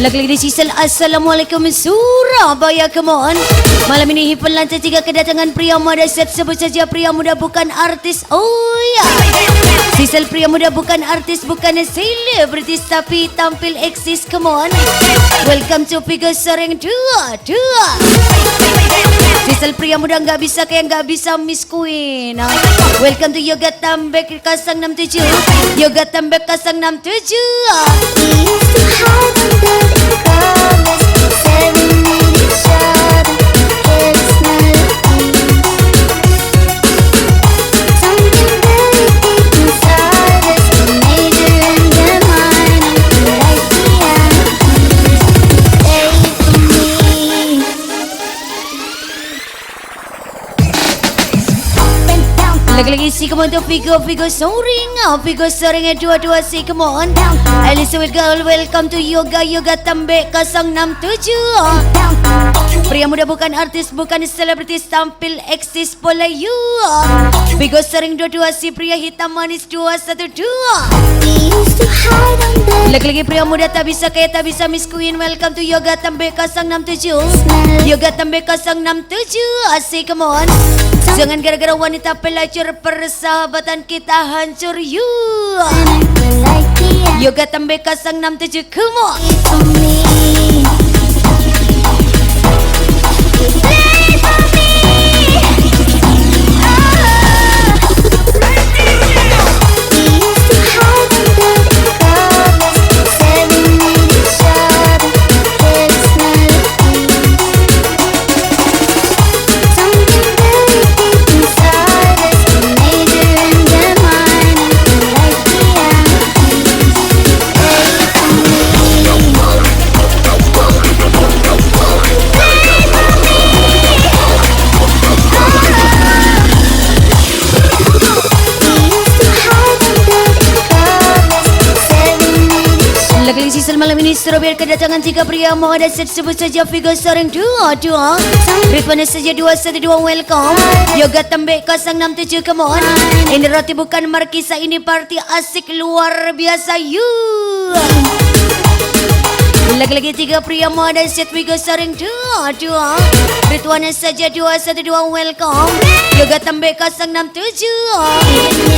Lagi-lagi Sisal, Assalamualaikum Surabaya, come on. Malam ini Hipul lancar tiga kedatangan pria muda set, sebut saja pria muda bukan artis. Oh ya, Sisal pria muda bukan artis, bukan selebritis, tapi tampil eksis, come on. Welcome to Figure Sereng 2. Sisal pria muda nggak bisa kayak nggak bisa Miss Queen. Welcome to Yoga Tambek 067. Yoga Tambek 067. Lagi-lagi si come on to Figo Sering 22 si come on. Alice with girl, welcome to Yoga Tambek 067. Pria muda bukan artis, bukan selebritis, tampil eksis pola you. Figo Sering 22 si pria hitam manis 212. Lagi-lagi pria muda tak bisa kayak tak bisa Miss Queen. Welcome to Yoga Tambek 067. Yoga Tambek 067 asik come on. Jangan gara-gara wanita pelacur persahabatan kita hancur you. Yoga Tambek 067 come on. Lagi-lagi Sisal malam ini Surabaya kedatangan tiga pria muda set, sebut saja Figo Sering 22. Ritwana saja 212 welcome. Yoga Tambek 067 come on. Ini roti bukan markisa, ini party asik luar biasa you. Lagi-lagi tiga pria muda set Figo Sering 22. Ritwana saja 212 welcome. Yoga Tambek 067.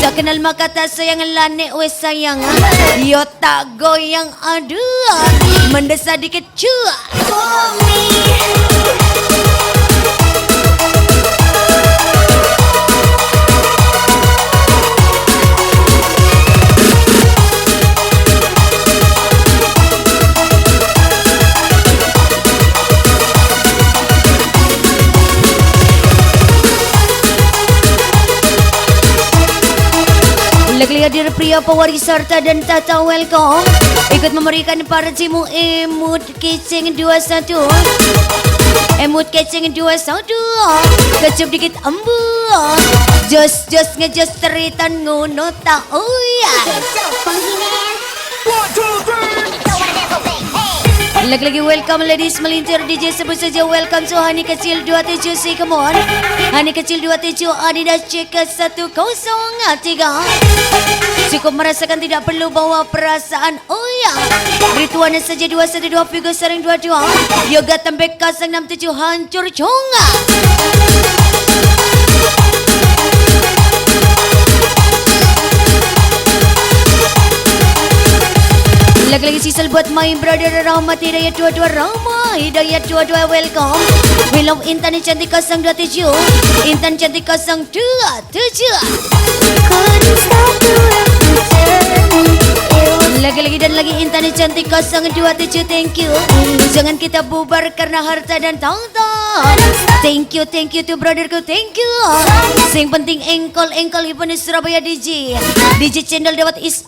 Tak kenal maka tak sayang, lane wes sayang. Yo tak goyang aduh, mendesak dikit cuak. Lagi hadir pria pewaris serta dan tata welcome. Ikut memberikan para cimu emut kicing 21. Emot kecing 21 kecup dikit embu Jos ngejos teritan ngono tak Lagi-lagi welcome ladies melintir DJ sebut saja welcome to Hani Kecil 27 say come on Hani Kecil 27 Adidas CK 103 Cukup merasakan tidak perlu bawa perasaan Rituan saja 212 Figo sering 22 Yoga Tembek 067 hancur conga Lagi-lagi sisal buat my brother Rahmat Hidayat 22 Rahmat Hidayat 22 welcome We love Intan cantik 027 Intan cantik 027 Lagi-lagi dan lagi Intan cantik 027 thank you Jangan kita bubar karena harta dan tahta Thank you to brotherku thank you Sing penting engkol Ibnu Surabaya DJ channel dapat is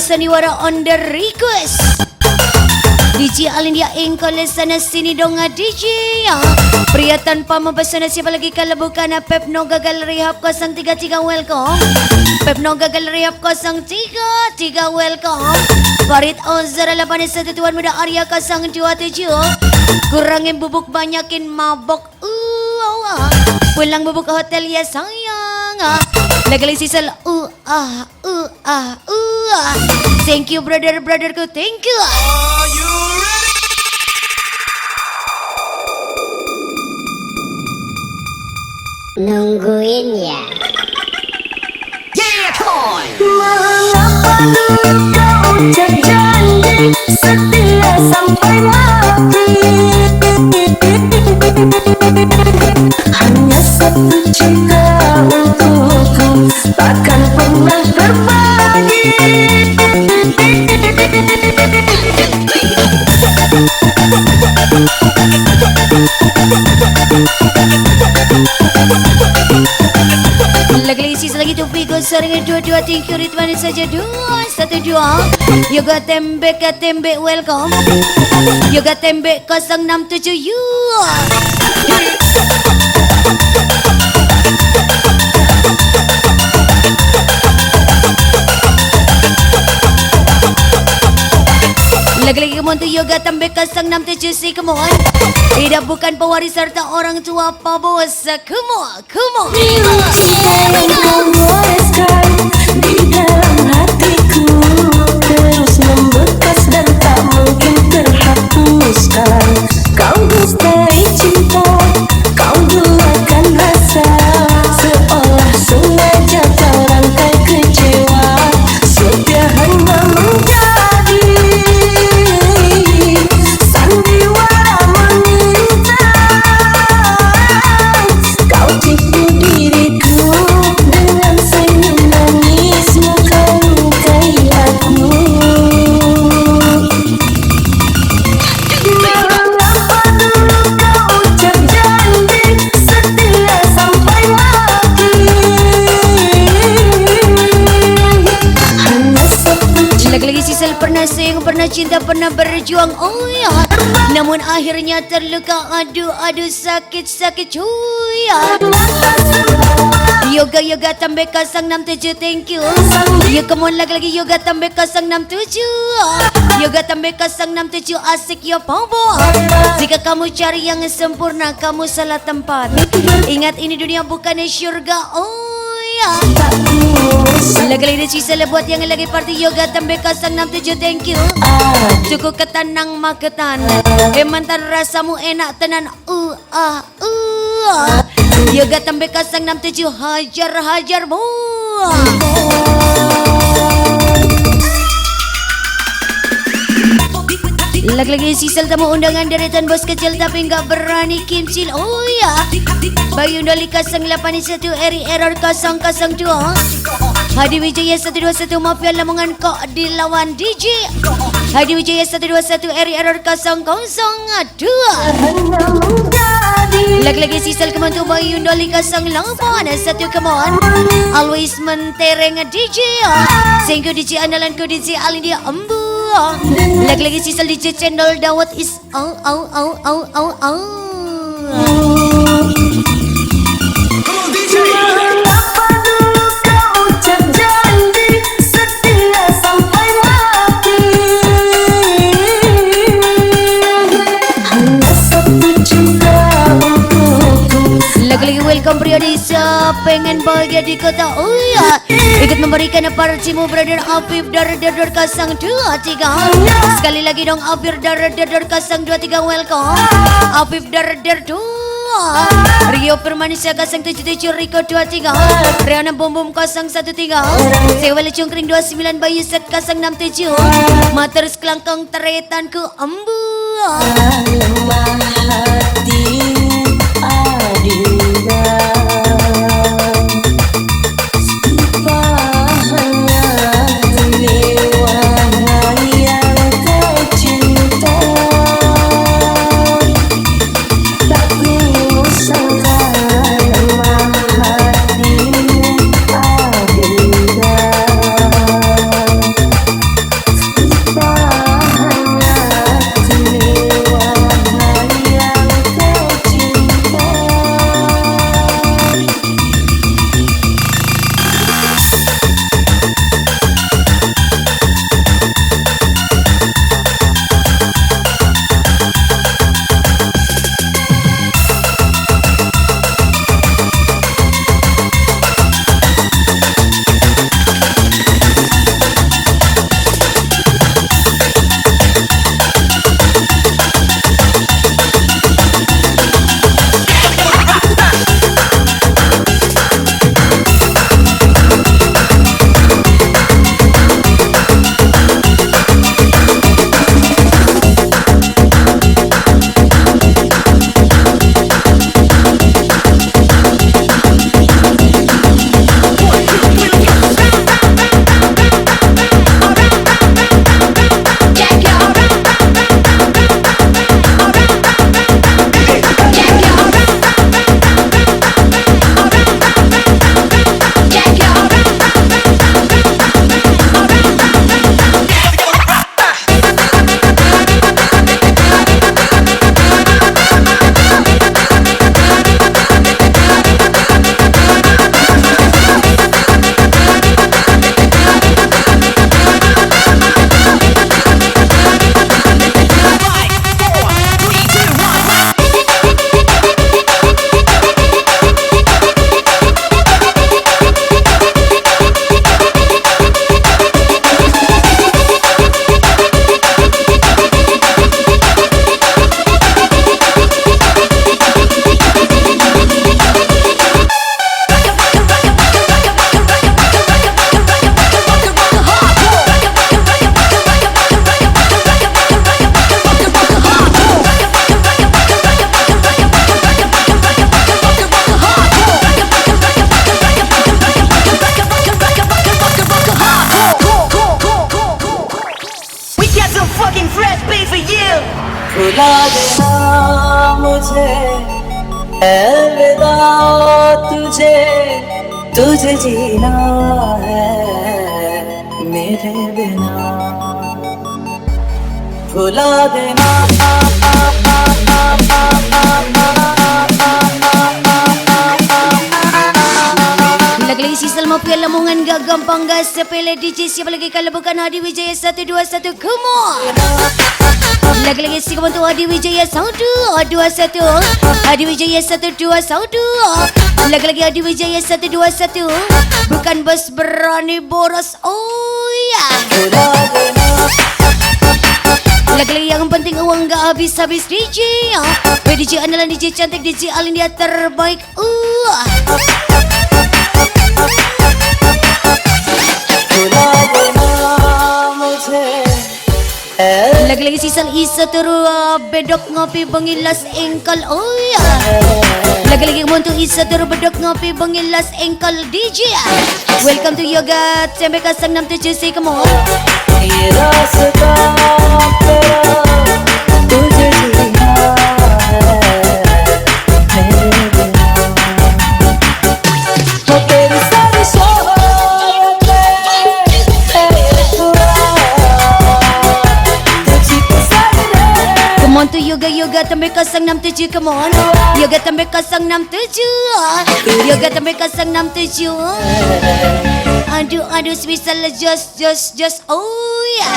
Sandiwara on the request DJ Alindia engkol sana sini dong DJ Pria tanpa membesana siapa lagi kalau bukan Pep Noga Galeri Hub 033 welcome Pep Noga Galeri Hub 033 welcome Farid Ozara 81 Tuan Muda Arya 027 Kurangin bubuk banyakin mabok Pulang bubuk ke hotel ya sayang Lagi-lagi sisal Thank you brotherku thank you Are you ready? Nungguin ya. Yeah, come on. Mengapa kau ucap janji setia sampai mati? Hanya satu cinta untukku, takkan pernah berbagi. Lagi-lagi sisa lagi tu Figo sering dua-dua tinggi ritman saja 212 Yoga Tembek welcome Yoga Tembek 067 you Lagi-lagi kamu tu Yoga Tembek 067 si come on Tidak bukan pewaris serta orang tua Pak Bos come on Cinta yang kau wariskan di dalam hatiku terus membekas dan tak mungkin terhapuskan. Kau dustai cinta, kau duakan rasa, seolah sengaja kau rangkai kecewa. Setia hanya menjadi pernah cinta, pernah berjuang, oh ya. Namun akhirnya terluka, aduh sakit cuy. Yoga tambah 067, thank you. Ya come on lagi yoga tambah 067. Yoga tambah 067, asik ya popo. Jika kamu cari yang sempurna, kamu salah tempat. Ingat ini dunia bukan syurga, oh ya. Lagi-lagi sisa buat yang lagi party yoga tambah 067, thank you. Cukup ketanang maketan, mantan rasamu enak tenan, Yoga tambah 067, hajar mu. Lagi-lagi sisal tamu undangan deretan bos kecil tapi enggak berani kimcil, oh ya. Bayu Doli 081, Eri Error 002, Hadi Wijaya 121, Mafia Lamongan kok dilawan DJ. Hadi Wijaya 121, Eri Error 002. Lagi-lagi sisal kemantu Bayu Doli 081, come on. Always mentereng DJ. Thank you DJ andalanku DJ Alindia Embu. Lagi-lagi sisal DJ Cendol Dawat is Mengapa dulu kau ucap janji setia sampai mati? Hanya satu cinta untukku. Lagi-lagi welcome pria desa pengen bahagia di kota, oh ya. Ikut memberikan partimu brother Afif dari Dador 023. Sekali lagi dong Afif dari Dador 023, welcome. Afif dari Dador 2. Rio Permanisya 077, Riko 23, Riana Bom 013, Sewale Cungkring 29, Bayu Set 067, Materus Kelangkong Teretanku Embu. Lemah hatimu Adinda, hanya lewat yang kau cinta. Tak kusangka lemah hatimu Adinda, hanya lewat yang kau cinta. भुला देना मुझे, अलविदा तुझे, तुझे जीना है मेरे बिना। भुला देना Lagi-lagi si Salma Pia Lamongan gak gampang gak sepele DJ. Siapa lagi kalau bukan Hadi Wijaya 121. Come on. Lagi-lagi si kawan tu Hadi Wijaya 121. Hadi Wijaya 121. Lagi-lagi Hadi Wijaya 121. Bukan bos berani boros. Oh ya. Lagi-lagi yang penting uang gak habis-habis DJ. DJ andalan DJ cantik, DJ Alindia terbaik. Lagi-lagi sisal isa turu bedok ngopi bengilas engkal. Oh ya. Lagi-lagi untuk isa turu bedok ngopi bengilas engkal DJ. Welcome to Yoga Tembe Kasang 67. Say come on. ये रास्ता तेरा तुझे जीना है मेरे बिना वो तेरी सारी शोहरतें है पूरा तुझी पे सारी Come on to Yoga Tembe Kasang 67. Come on. Yoga Tembe Kasang 67. Yoga Tembe Kasang 67. Aduh spesial just oh ya.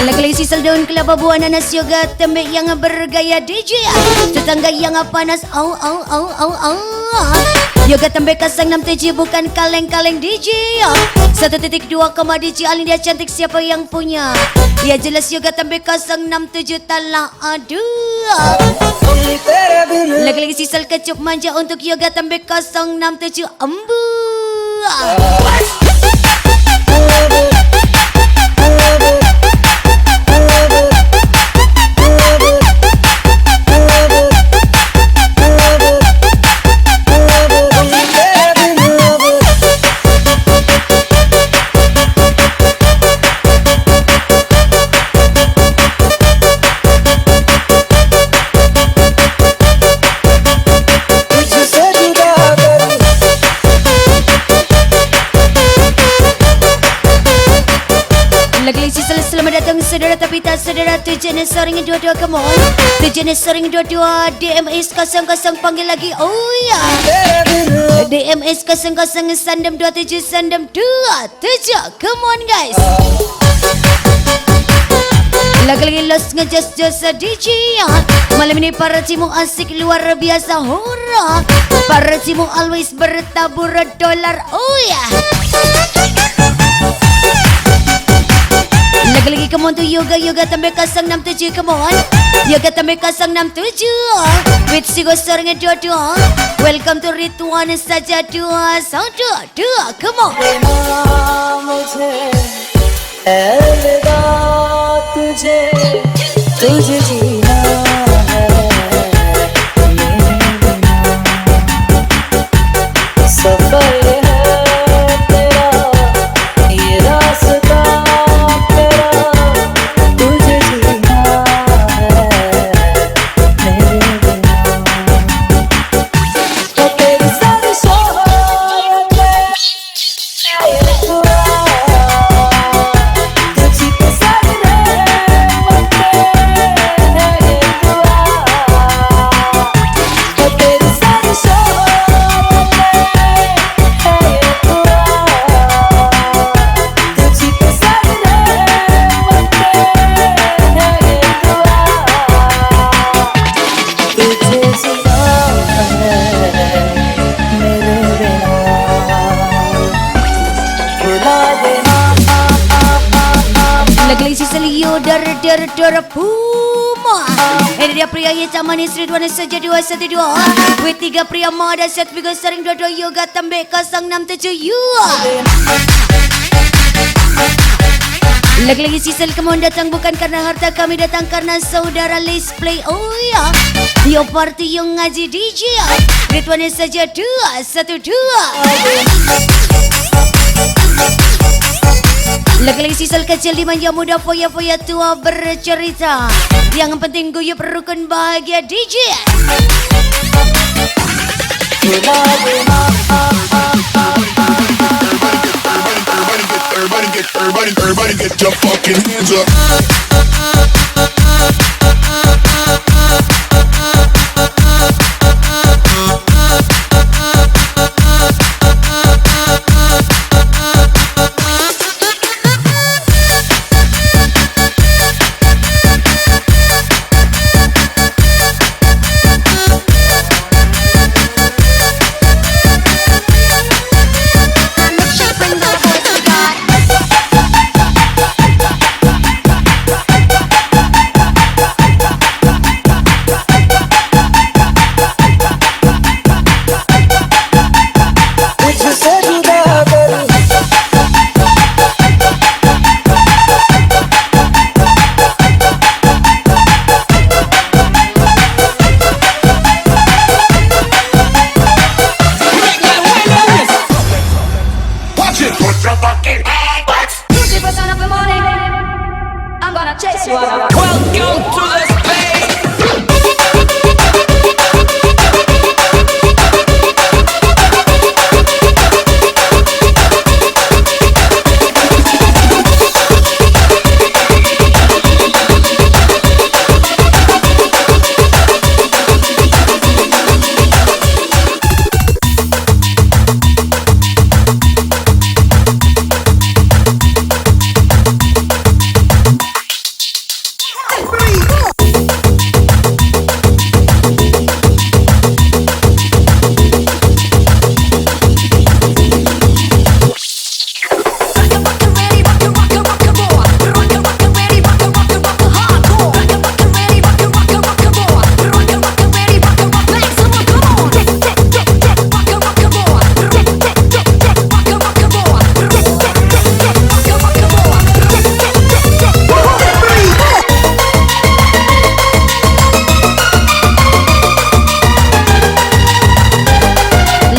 Lagi-lagi sisal daun kelapa buah nanas yoga tembe yang bergaya DJ. Tetangga yang panas au. Yoga tembe kasang 67 bukan kaleng-kaleng DJ. 1.2 DJ Alindia cantik siapa yang punya? Ya jelas yoga tembe kasang 67 tala aduh. Lagi-lagi sisal kecup manja untuk yoga tembe kasang 67 embu. Lagi-lagi selamat datang saudara tapi tak saudara tu jenis soring dua-dua come on. Tu jenis soring dua-dua DMS 00 panggil lagi oh ya. DMS 00 sandem 27 sandem 27 come on guys. Lagi-lagi los ngejas-jas DJ ya. Malam ini para cimu asik luar biasa hurra. Para cimu always bertabur dolar oh ya. Lagi-lagi come on to Yoga tembe kasang 67 come on. Yoga tembe kasang 67 with Sigo soring dua-dua. Welcome to Rituan saja dua come on. मुझे अलविदा तुझे जीना है मेरे बिना सफर है तेरा ये रास्ता तेरा तुझे जीना है मेरे बिना वो तेरी सारी शोहरतें है पूरा तुझी पे सारी रहमतें है पूरा वो तेरी सारी शोहरतें है पूरा तुझी पे सारी रहमतें है पूरा तुझे जीना है मेरे बिना भुला देना Lagi-lagi si Selio dar puma. Ini dia pria hitam manis Ridwan saja 212 with 3 pria mada set figure sering dua-dua yoga tembe 067 you. Lagi-lagi si Sel kamu datang bukan karena harta kami datang karena saudara let's play oh ya. Yo party yang ngaji DJ Ridwan saja 212. Lagi-lagi sisal kecil dimanja muda foya-foya tua bercerita. Yang penting guyup rukun bahagia DJ. रुला देना Everybody get your fucking hands up. तुझसे जुदा करूं Watch it. Put your fucking hands. 50% of the money, I'm gonna chase you out. Welcome to the space.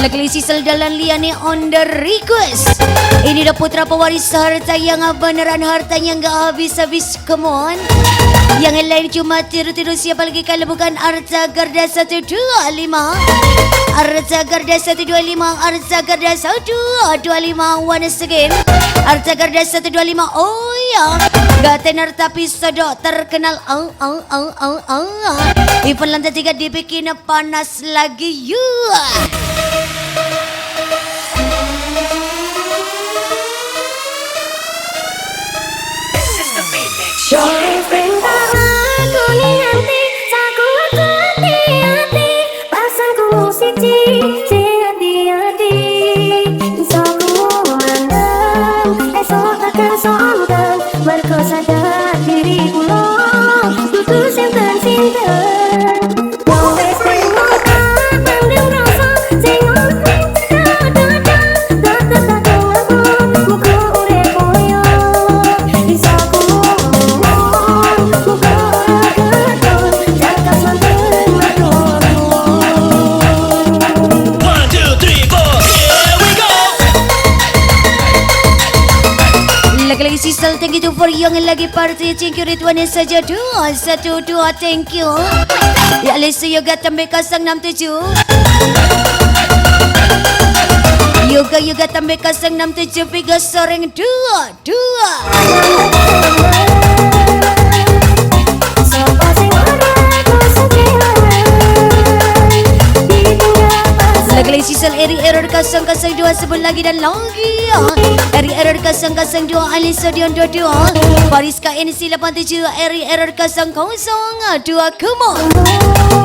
Lagi Sisal Dalan Liane on the request. Ini dah putra pewaris harta yang beneran, harta yang gak habis-habis. Come on. Yang lain cuma tiru-tiru, siapa lagi kalau bukan Arta Garda 125. Arta Garda 125, Arta Garda 125. Once again, Arta Garda 125. Oh ya, gak tenar tapi sodok terkenal. Even lantai 3 dibikin panas lagi. You. Aku ni nanti tak kuat hati-hati, pasanku musik hati-hati. Esokku memandang, esok akan sombong, mereka sadar diriku loh, putus yang tersimpan. Wes tengok pandang rasa, tengok muka urip koyo. Esokku Lagi-lagi Sisal, thank you for yang lagi party. Thank you Ridwan yang saja 212, thank you. Ya Lisa Yoga tambah 067. Yoga tambah 067 Figo Soreng 22. Lagi-lagi Sisal Eri Error 002 sebut lagi dan lagi. Eri Error 002 Alisa Dion 22. Fariska NC 87 Eri Error 002. Come on.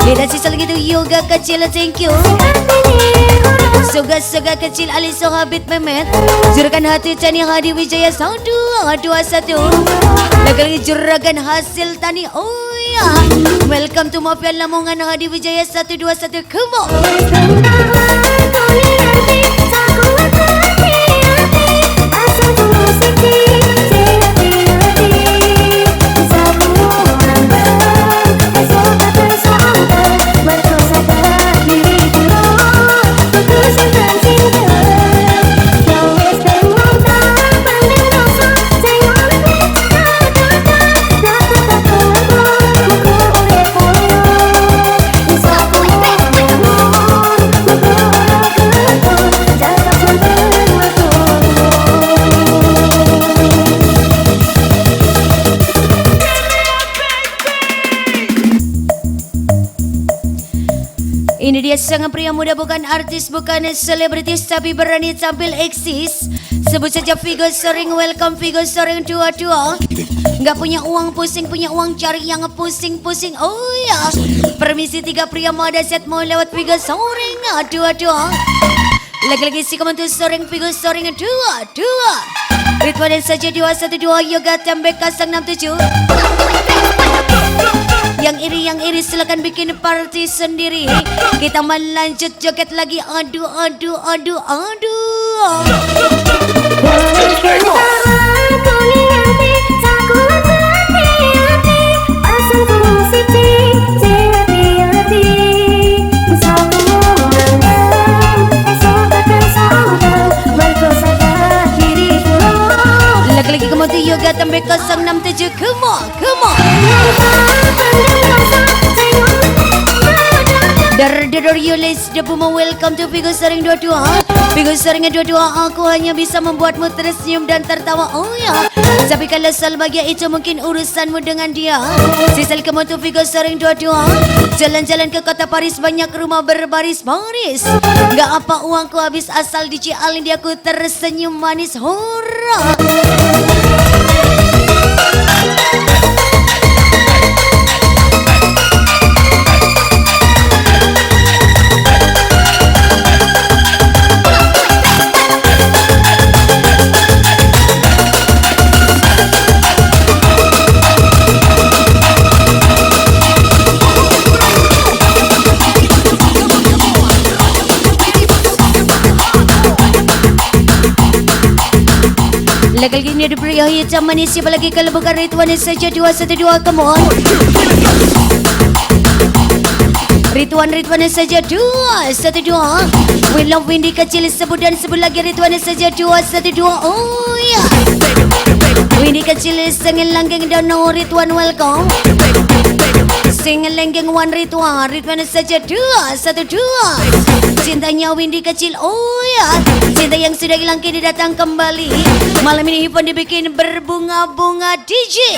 Kita Sisal gitu Yoga kecil, thank you. Soga-soga kecil Alisa Habib Mehmet. Juragan hati Tani Hadi Wijaya 121. Lagi-lagi juragan hasil Tani. Oh ya, welcome to Mafia Lamongan Hadi Wijaya 121. Come on. Aku Dia sangat pria muda, bukan artis, bukan selebritis, tapi berani tampil eksis. Sebut saja Figo Soring. Welcome Figo Soring dua-dua. Nggak punya uang pusing, punya uang cari yang pusing-pusing. Oh ya, permisi tiga pria muda set mau lewat Figo Soring dua-dua. Lagi-lagi si komentar Soring Figo Soring dua-dua. Ritualin saja 212 Yoga Tembek 067. Yang iri silakan bikin party sendiri. Kita melanjut joget lagi. Aduh. Lagi-lagi kemudian Yoga Tembek 067. Come on. Dar Yulis Debuma, welcome to Figo Soring 22. Figo Soring 22, aku hanya bisa membuatmu tersenyum dan tertawa. Oh ya, tapi kalau soal bahagia itu mungkin urusanmu dengan dia. Sisal kamu tuh Figo Soring 22. Jalan-jalan ke kota Paris, banyak rumah berbaris-baris. Gak apa uangku habis, asal di Cialin dia ku tersenyum manis. Hurra. Lagi-lagi ini ada pria hitam manis. Siapa lagi kalau bukan Ridwan saja 212. Come on. Ridwan saja 212. We love Windy kecil sebut dan sebut lagi Ridwan saja 212. Oh ya. Windy kecil sengil langgeng dan no Ridwan welcome. Sengil langgeng one Ridwan saja 212. Cintanya Windy kecil, oh ya, cinta yang sudah hilang kini datang kembali. Malam ini Hipon dibikin berbunga-bunga DJ.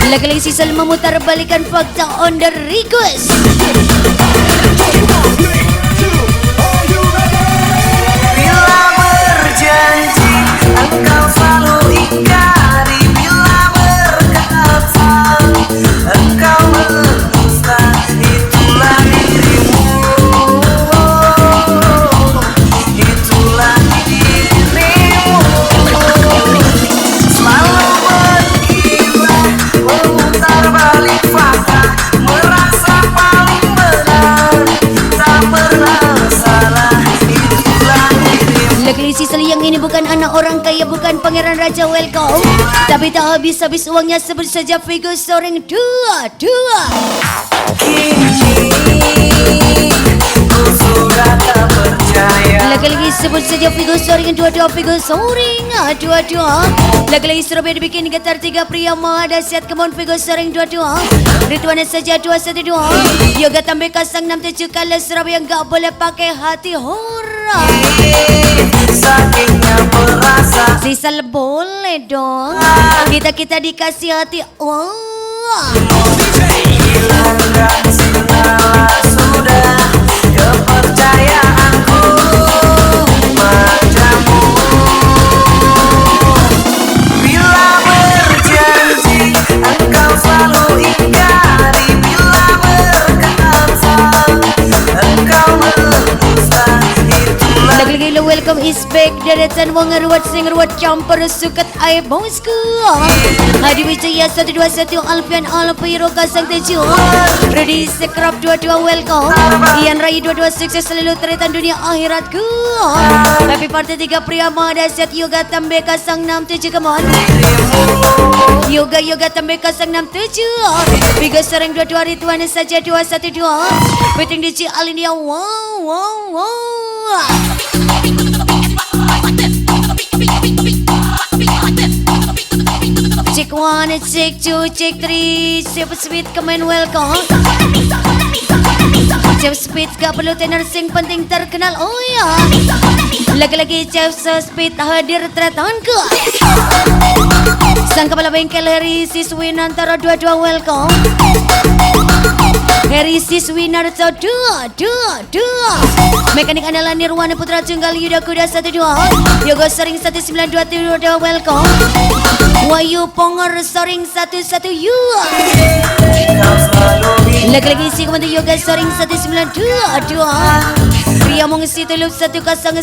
Lagi-lagi sisal memutar balikan fakta on the request. Janji engkau selalu ingkari, bila berkata engkau berdusta, itulah dirimu, itulah dirimu. Selalu mengira, memutar balik fakta, merasa paling benar, tak pernah salah, itulah dirimu. Lagi sisal yang ini bukan anak orang kaya, bukan pangeran raja welcome, tapi tak habis-habis uangnya. Sebut saja Figo Soring 22. Ku sudah tak percaya. Lagi-lagi sebut saja Figo Soring 22. Figo Soring 22. Lagi-lagi Surabaya dibikin getar tiga pria muda siat. Kemon Figo Soring 22. Ridwan saja 212. Yoga Tembek 067. Kalau Surabaya gak boleh pakai hati. Hurra. Sakitnya merasa Sisal boleh dong. Kita dikasih hati. Wah. hilang dan sinalah sudah kepercayaanku padamu. Bila berjanji engkau selalu ingkari, bila berkata engkau berdusta, itulah. Lagi-lagi lo welcome is back. Deretan wong ngeruat sing ngeruat campur suket air bosku. Hadi Wijaya 121 Alfian Alpiro 07. Rudy Sekrap 22 welcome. Ian Rai 22 sukses selalu teritan dunia akhiratku. Happy party tiga pria muda set. Yoga Tembek 067. Come on. Yoga Tembek 067. Figo Soring 22. Ridwan saja 212. Waiting di Cialinia. Wow. Check 1, check 2, check 3. Super sweet, come and welcome. Chef Speed gak perlu tenor sing penting terkenal. Oh ya. Lagi-lagi Chef Speed hadir teratanku. Sang kepala bengkel Heri Siswi Nantara 22 welcome. Heri Siswi Nantara 2. Mekanik andalan Nirwana Putra Tunggal Yuda Kuda 12. Yogo Sering 1922 welcome. Wayu Pongor Sering 11 you. Lagi-lagi isi komentar Yoga Sering 1922. Pria mengisi Tuluk 109.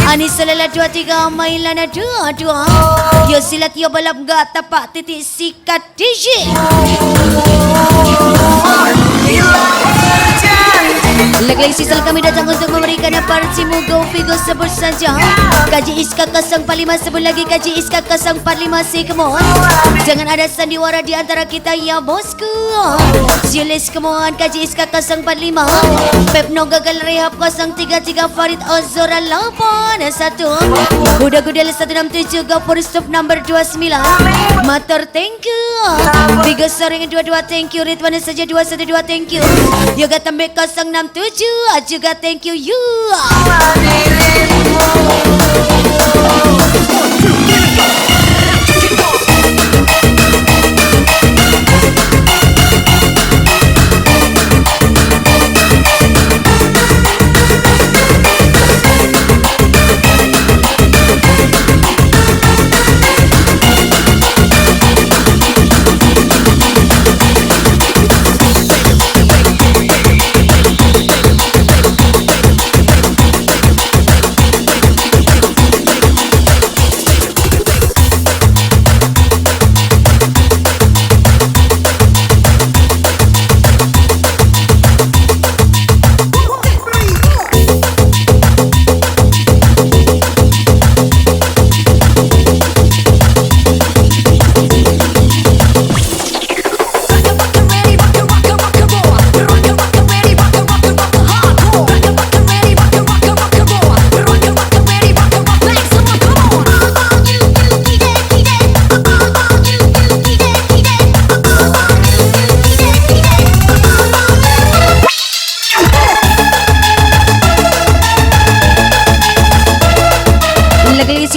Anis Selala 23. Mailana 22. Yo silat yo balap gak tapak titik sikat DJ. Lagi-lagi sisal kami datang untuk memberikan parti Mugo Figo sebut saja. Kaji Iska 045 sebut lagi Kaji Iska 045 si come on. Jangan ada sandiwara di antara kita ya bosku. Siulis kemohon Kaji Iska 045. Pep no gagal rehab 033 Farid Ozora 81. Kuda Gudel 167 Gopur Stop number 29. Motor thank you. Figo Soring 22 thank you. Ritwana saja 212 thank you. Yoga Tambek 067 juga thank you you.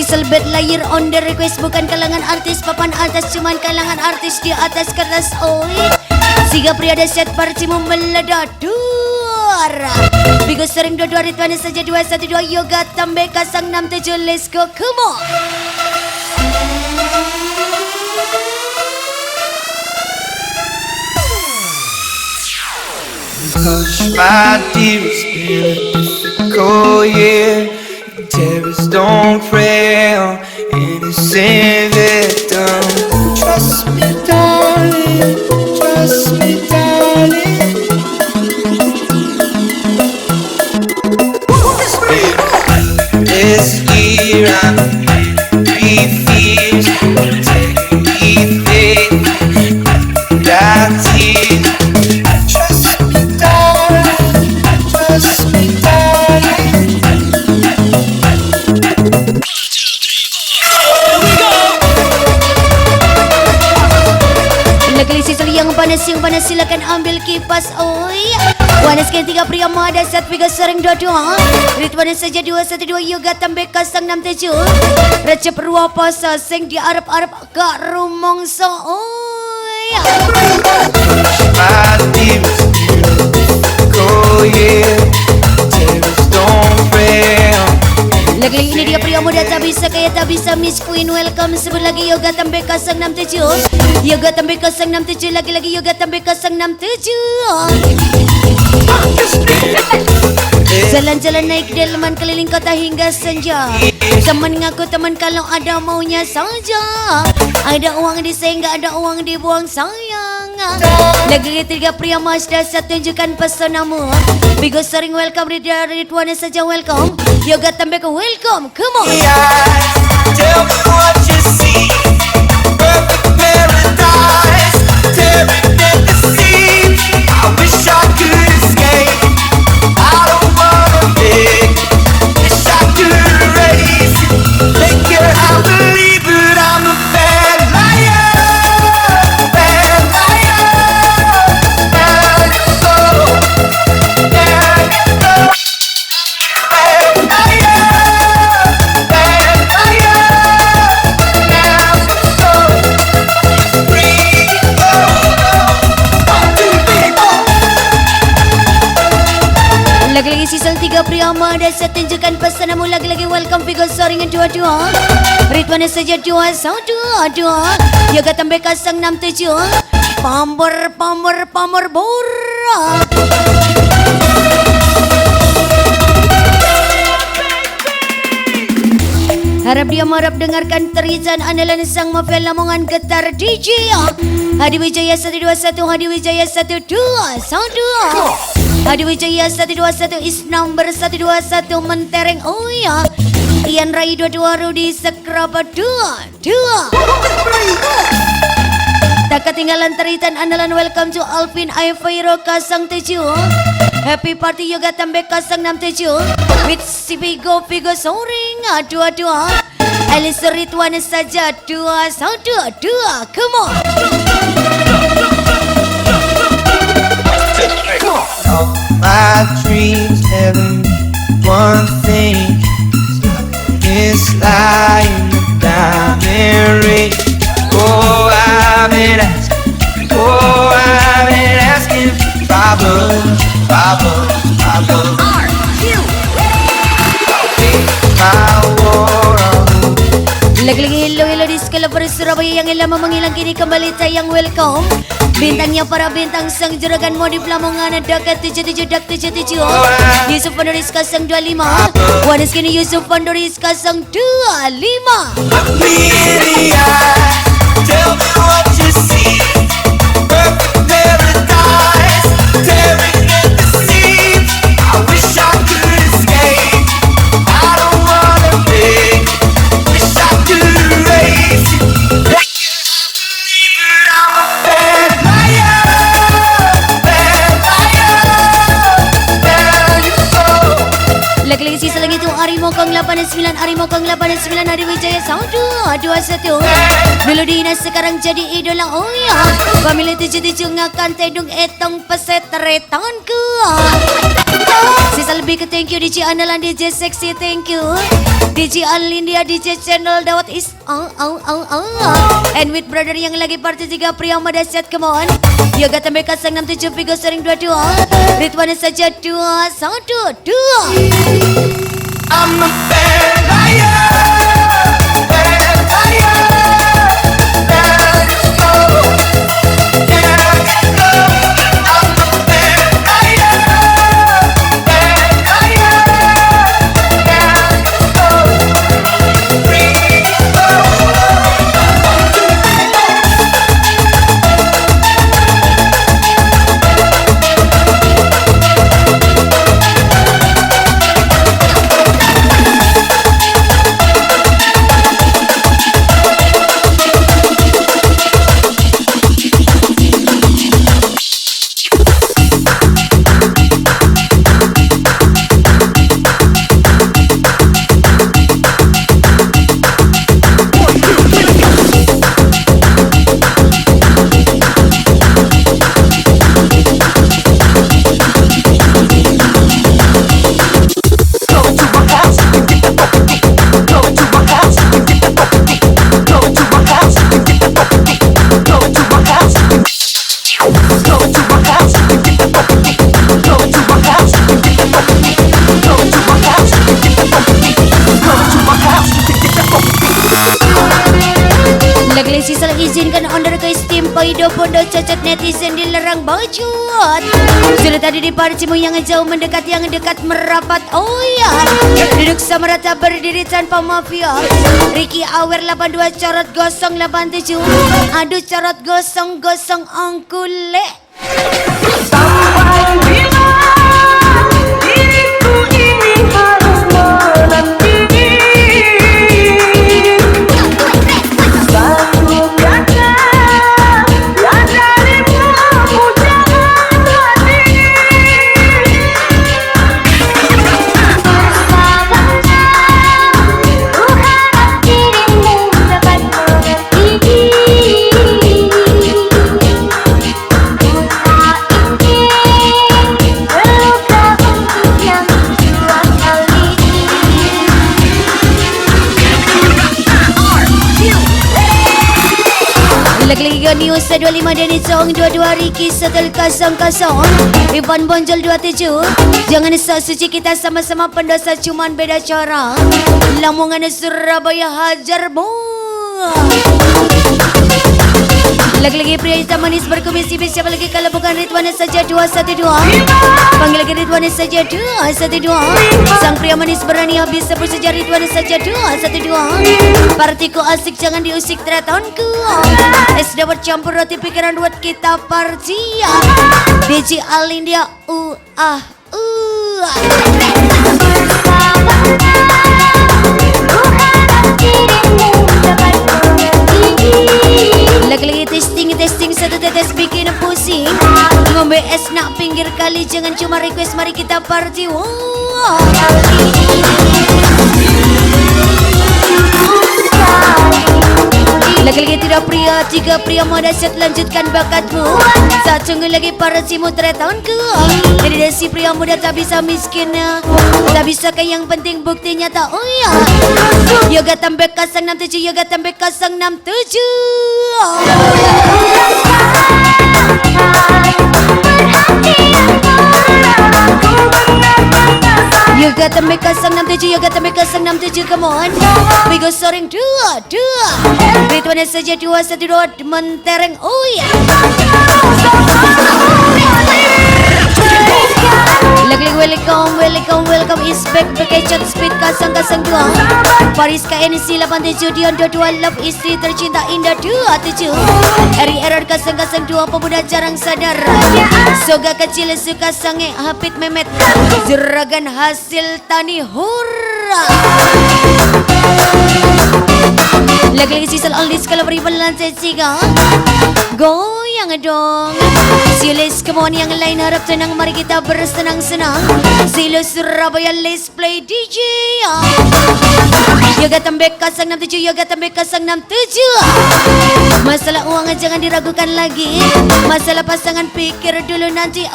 Selbet layar on the request bukan kalangan artis papan atas cuman kalangan artis di atas kertas oi. Siga pria dahsyat partimu meledak duar. Bigo Sering 22 Ritwana saja 212 Yoga Tambek 067 let's go come on. Hush, my dear, it's been a difficult year. Terrorists don't pray on innocent victims. Trust me, darling. Trust me, darling. This year I'm three fears. Take me faith. That's it. Trust me, darling. Trust me, darling. Yang panas silakan ambil kipas oi. Panaskan 3 pria mada saat Figo Sering 22. Ritwana saja 212 Yoga Tambek 067. Recep Rua Pasa sing di Arab-Arab gak rumongso oi. My dearest go yeah. Terrorists don't pray. Lagi-lagi ini dia pria muda tak bisa kaya tak bisa Miss Queen welcome. Sebut lagi Yoga Tambek 067. Yoga Tambek 067 lagi-lagi Yoga Tambek 067. Jalan-jalan naik delman keliling kota hingga senja. Teman ngaku teman kalau ada maunya saja. Ada uang disayang gak ada uang dibuang sayang. Lagi 3 pria Mazda saya tunjukkan pesonamu. Bigo Sering welcome Ritwana saja welcome. Yoga Tambek welcome come on. Tell me what you see. Perfect paradise. Tearing at the seams. I wish I could escape. I don't wanna beg. Wish I could erase. Make it I believe that I'm a bad liar. Bad liar. Bad soul. Priyama Desa tunjukkan pesanmu lagi-lagi. Welcome Figo Soring dua-dua. Ritwana saja dua dua. Yoga tambah 067. Pamor bora. Harap dia marap dengarkan terisan andalan sang mafia Lamongan Getar DJ Hadi Wijaya 121, Hadi Wijaya 121, Hadi Wijaya 121 is number 121 mentereng oh ya. Ian Rai 22, Rudi Sekrapa 22. Tak ketinggalan teritan andalan. Welcome to Alvin Aifiro 07. Happy Party Yoga tambah 067. With si Figo Soring 22. Alice Ritwana saja 212. Come on. All my dreams having one thing. It's lying down and ring. Oh, I've been asking problems. Are you My war on Lagi-lagi hello di skala para Surabaya yang lama menghilang kini kembali tayang. Welcome bintangnya para bintang sang juragan modif Lamongan dekat 77 dak 77. Yusuf Pandoris 025. Wanis kini Yusuf Pandoris 025. Look me in the eye, tell me what you see. Perfect paradise, tearing at the seams. I wish I could escape. I don't wanna be. Wish I could erase it. I'm a bad liar, there you go. Lagi-lagi sisa lagi tu Arimo Kong 89, Arimo Kong 89, Hadi Wijaya Sound 221. Melodina sekarang jadi idola oh ya. Pemilik 77 ngakan tedung etong pesetretan ku. Sisa lebih ke thank you DJ Andalan, DJ Sexy thank you. DJ Alindia, DJ Channel Dawat is and with brother yang lagi party 3 Priyama Dasyat come on. Yoga tambah 067 Figo Soring 22. Ritwana saja 212. I'm a bad liar, there you go. There you go. I'm a bad liar, there Sisa izinkan under ke steam paido pondok cacat netizen dilarang bajut. Sudah tadi di parcimu yang jauh mendekat, yang dekat merapat. Oh ya, duduk sama rata berdiri tanpa mafia. Ricky Awer 82 corot gosong 87. Aduh corot gosong angkule. Sampai bila diriku ini harus menanti. Satu kata yang darimu aku jangan hati. Bersamanya ku harap dirimu dapat mengerti. Ku tak ingin Lagi-lagi ke News 25 Danny Song 22 Ricky Setel 00 Ivan Bonjol 27 Jangan sok suci kita sama-sama pendosa cuman beda cara Lamongan Surabaya hajarmu Lagi-lagi pria hitam manis berkomisi siapa lagi kalau bukan Ridwan saja 212 Panggil lagi Ridwan saja 212 Sang pria manis berani habis sebut saja Ridwan saja 212 Partiku asik jangan diusik teratonku Es dapat campur roti pikiran buat kita partia DJ Alindia Lagi-lagi testing satu tetes bikin pusing Ngombe es nak pinggir kali jangan cuma request mari kita party Lagi-lagi tidak pria, 3 pria mau dahsyat lanjutkan bakatmu Saat tunggu lagi para simu tahunku Jadi dari si pria muda tak bisa miskin Tak bisa ke yang penting buktinya tak Yoga tambah 067 Yoga tambah 067 Yoga tambah 067 Yoga tambah 067 come on We go soaring 2 Ridwan saja 212 mentereng Lagi-lagi welcome is back Bekecot speed 002 Paris KNC 87 Dion 22 Love istri tercinta Indah 27 Eri Error 002 Pemuda jarang sadar Soga kecil suka sange Hapit Mehmet Juragan hasil tani hurra Lagi-lagi sisal Aldis kalau beriman lantai 3 Goyang dong Silis come on yang lain harap tenang Mari kita bersenang-senang Silo Surabaya let's play DJ Yoga tambah 067 Yoga tambah 067 Masalah uang jangan diragukan lagi Masalah pasangan pikir dulu nanti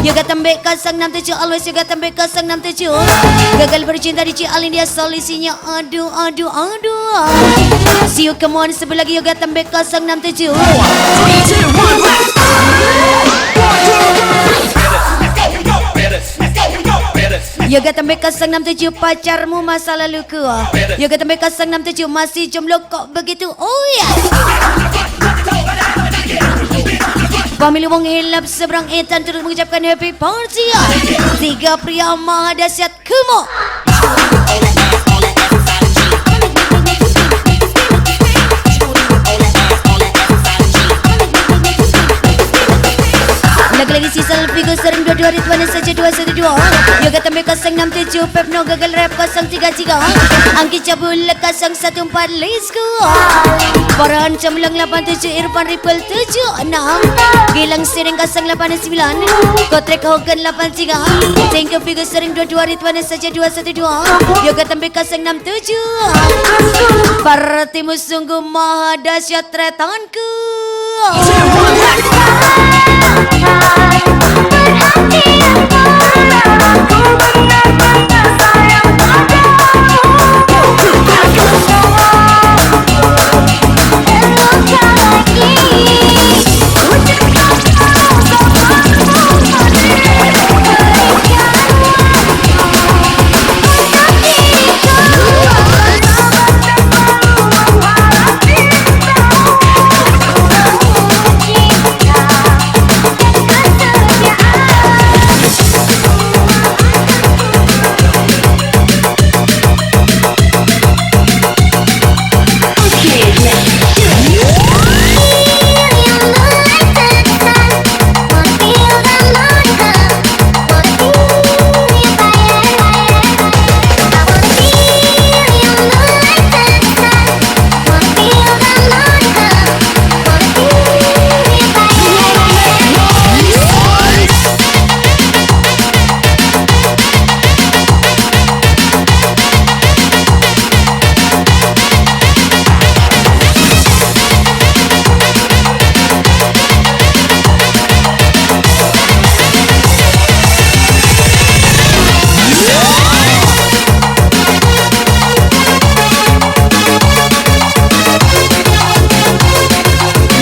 Yoga tambah 067 Always Yoga tambah 067 Gagal bercinta di Cialindia solusinya aduh See you come on sebelah lagi Yoga tambah 067 Yoga tambah 067 pacarmu masa laluku Yoga tambah 067 masih jomblo kok begitu Family wong hilap seberang etan turut mengucapkan happy party 3 pria maha dahsyat kumo Lagi-lagi sisal Figo sering 22 Ridwan saja 212 Yoga tambah 067 Pepno gagal rap 033 Angki cabul 014 let's go Parahan Camlang 87 Irfan Ripple 76 Gilang Sering 089 Kotrek Hogan 83 Thank you Figo sering 22 Ridwan saja 212 Yoga tambah 067 Partimu sungguh maha dahsyat retanku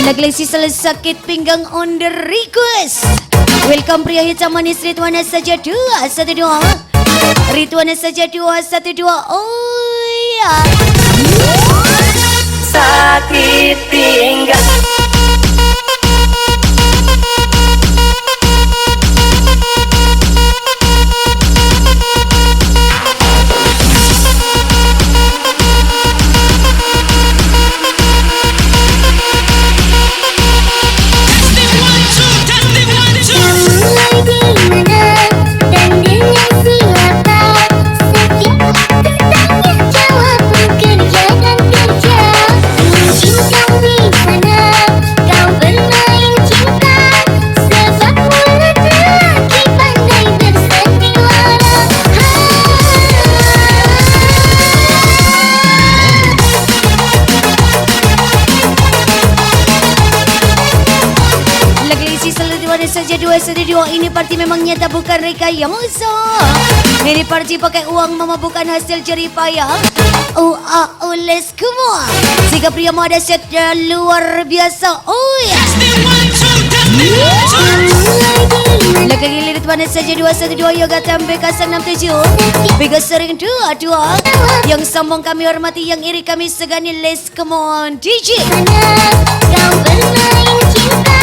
Lagi-lagi selalu sakit pinggang on the request. Welcome pria hitam manis Ridwana saja 212. Ridwana saja 212. Oh ya. Sakit pinggang. Saja 212 ini parti memang nyata bukan rekayasa. Ini parti pakai uang mama bukan hasil jerih payah. Let's come on. Siga pria ada set luar biasa. Oh ya. Lagi lirik mana saja 212 Yoga Tambe Kasang 67. Biga sering 22. Yang sombong kami hormati, yang iri kami segani. Let's come on DJ. Kau bermain cinta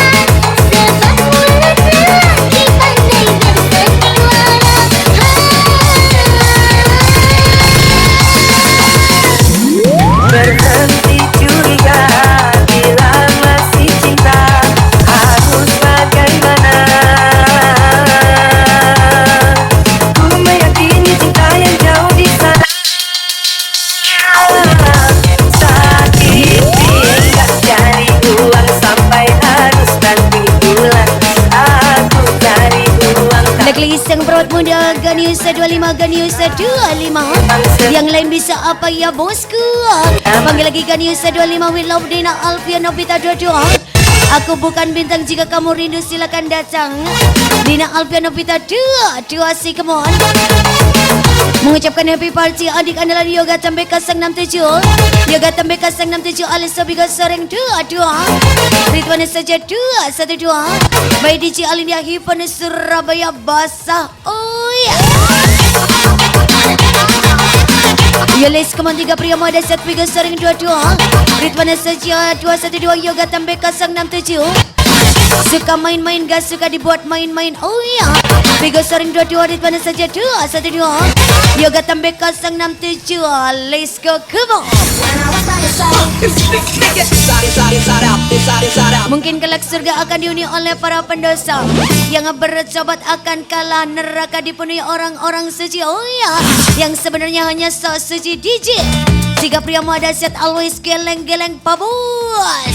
sebab mulut lelaki pandai bersandiwara. Berhenti curiga bila masih cinta, harus bagaimana? Ku meyakini cinta yang jauh di sana. Sakit pinggang cari uang sampai harus nanti pulang. Aku cari uang. Lagi sang perut muda Ganiusa 25 Ganiusa 25. Yang lain bisa apa ya bosku? Panggil lagi Ganiusa 25 with love Dina Alfia Novita 22. Aku bukan bintang, jika kamu rindu silakan datang. Dina Alfia Novita 22 si come on. Mengucapkan happy party adik andalan Yoga Tambe Kasang 67. Yoga Tambe Kasang 67 alias Sobiga Soreng 22. Ridwana saja 212. Baik DJ Alindia Hipon Surabaya Basah. Oh ya. Yoles Kemon 3 pria muda set Biga Soreng 22. Ridwana saja 212 Yoga Tambe Kasang 67. Suka main-main, gak suka dibuat main-main. Oh ya. Biga Soreng 22 Ridwana saja 212. Yoga Tambe Kasang 67. Let's go, come on. Mungkin kelak surga akan dihuni oleh para pendosa. Yang bertobat akan kalah neraka dipenuhi orang-orang suci. Oh ya. Yang sebenarnya hanya sok suci DJ. Tiga pria muda set always geleng-geleng pabos.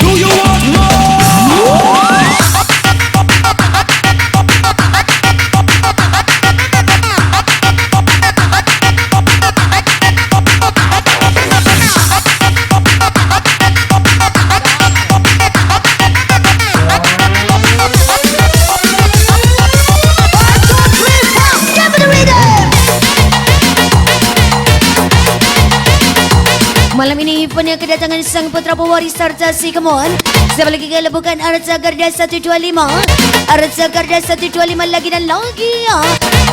Do you want more? Malam ini punya kedatangan sang putra pewaris harta si Kemon. Siapa lagi kalau bukan Arca Garda 125. Arca Garda 125 lagi dan lagi ya.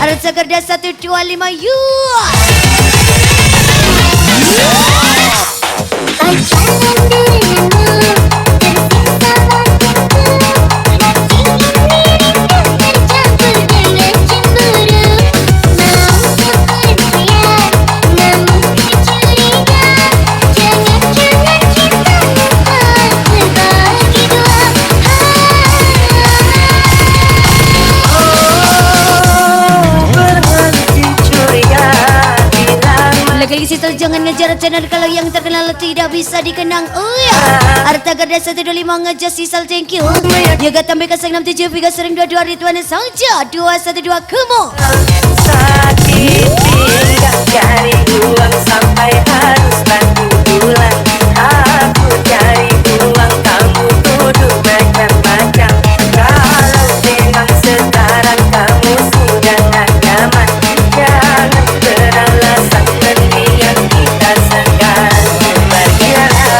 Arca Garda 125 you. Pacaran denganmu tersiksa batinku, hati yang dirimu tercampur dengan cemburu. Mau kau percaya, namun kecuriga, jangan-jangan cintamu terbagi dua. Berhenti curiga bila Lagi-lagi situ jangan ngejar channel kalau yang terkenal tidak bisa dikenang. Oh ya. Arta Garda 125 ngejar sisal thank you. Yoga Tambe Kasang 67 Biga Sering 22 Ridwana saja 212 kemo. sakit pinggang cari uang sampai harus bantu pulang. Aku cari uang, kamu tuduh macam-macam. Kalau memang sekarang kamu sudah tak nyaman, jangan beralasan mendingan kita sekarang berjalan.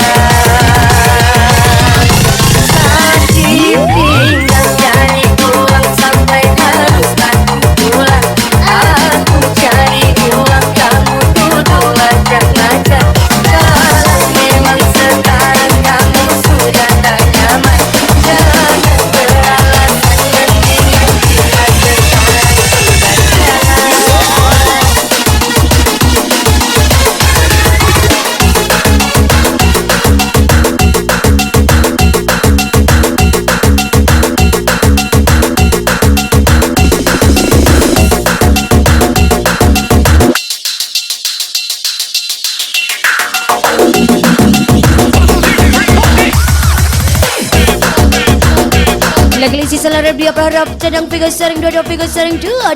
Sisal harap dia berharap sedang figure sering dua figure sering dua.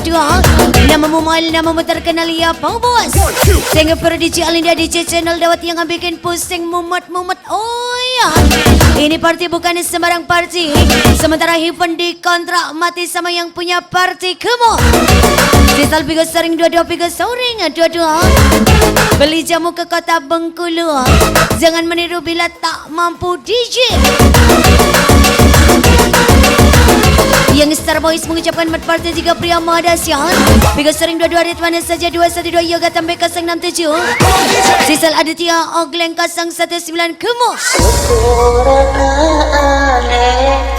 Namamu mal, namamu terkenal ya Pak Bos. Sehingga per DJ Alinda DJ channel dawat yang bikin pusing mumet. Oh ya, ini party bukan sembarang party. Sementara Hiven di kontrak mati sama yang punya party kemo. Sisal figure sering dua figure sering dua. Beli jamu ke kota Bengkulu. Jangan meniru bila tak mampu DJ. Yang Star Boys mengucapkan mat party jika pria Madasyan. Figure sering dua hari mana saja 212 Yoga Tambe 067. Sisal Aditya Ogleng 019 Kemo.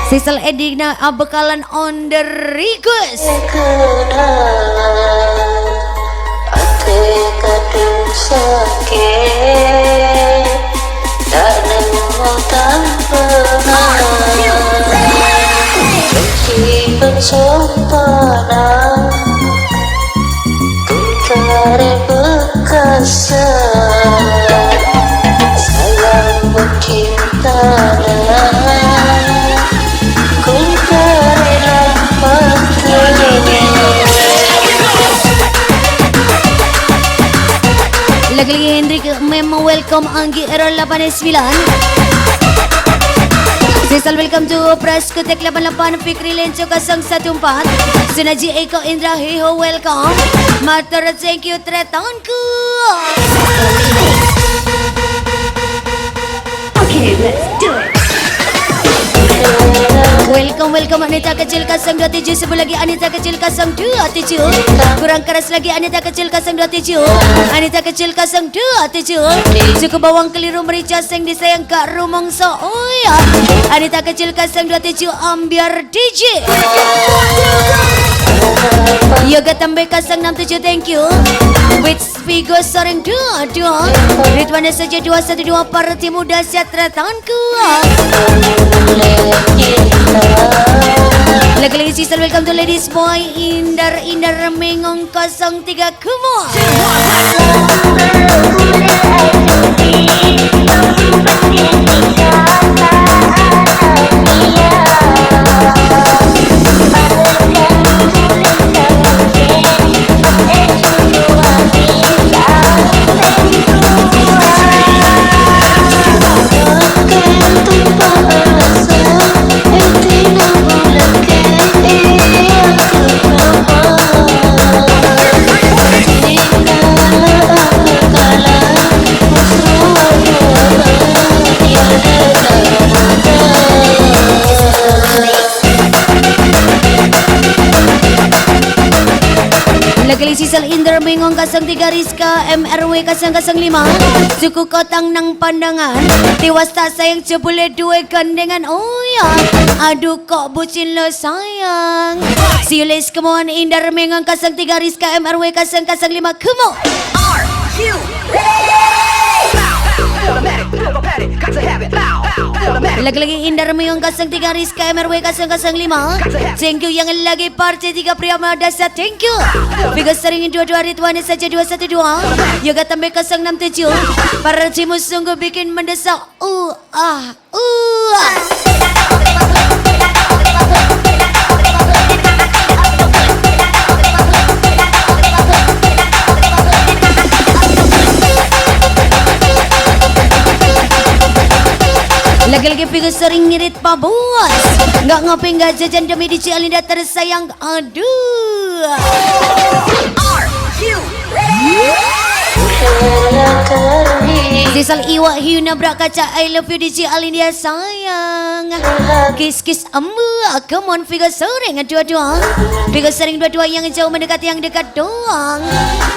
Sisal Edina Abekalan on the request. Kadung sakit tak nemu tanpa janji pensompanan tutare bekasan salam cinta ku karena Lagi-lagi Hendrik Memo welcome Anggi Error 89. Sisal welcome to Praskotek 88 Fikri Lenco 014. Sunaji Eko Indra Heho welcome. Matur thank you tretonku. Okay, let's do it. Welcome Anita kecil 027. Sebelum lagi Anita kecil 027. Kurang keras lagi Anita kecil 027. Anita kecil 027. Suku bawang keliru merica sing disayang Kak Rumongso. Oh ya, Anita kecil 027 ambiar DJ. Yoga Tambe 067 thank you. With Spigo Soreng 22. Ridwana saja 212 parti muda sejahtera tanganku. Lagi-lagi Sisal welcome to Ladies Boy Indar Mengong 03 Kumo. Lagi Sisal Indra Mengong 03 Rizka MRW 005. Suku Kotang nang pandangan. Tiwas tak sayang jebule dua gandengan. Oh ya, aduh kok bucin lo sayang. See you later kemoan Indra Mengong 03 Rizka MRW 005 kemo. Are you ready? Lagi-lagi Indar Mengong 03 Rizka MRW 005. Thank you yang lagi party 3 pria Madasa. Thank you. Figure sering 22 Ridwana saja 212. Yoga Tambe 067. Para cimu sungguh bikin mendesak. Lagi-lagi figure sering ngirit Pak Bos. Nggak ngopi nggak jajan demi DJ Alinda tersayang. Aduh. Are you ready? Sisal Iwa Hiu nabrak kaca. I love you DJ Alinda sayang. Kiss ambu. Come on figure sering dua-dua. Figure sering dua-dua yang jauh mendekat yang dekat doang.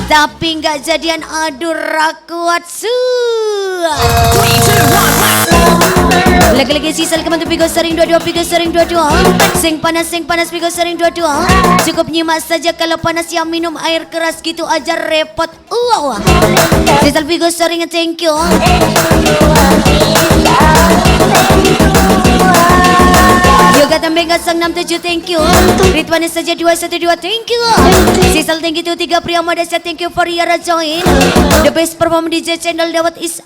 Tapi nggak jadian. Aduh rakuat su. 3, 2, 1. Lagi-lagi Sisal kemantu figure sering dua-dua. Figure sering dua-dua. Sing panas figure sering dua-dua. Cukup nyimak saja kalau panas yang minum air keras gitu aja repot. Sisal figure sering thank you. Yoga Tambe 067 thank you. Ridwana saja 212 thank you. Sisal thank you to 3 pria Madasya thank you for your join. The best perform DJ channel dawat is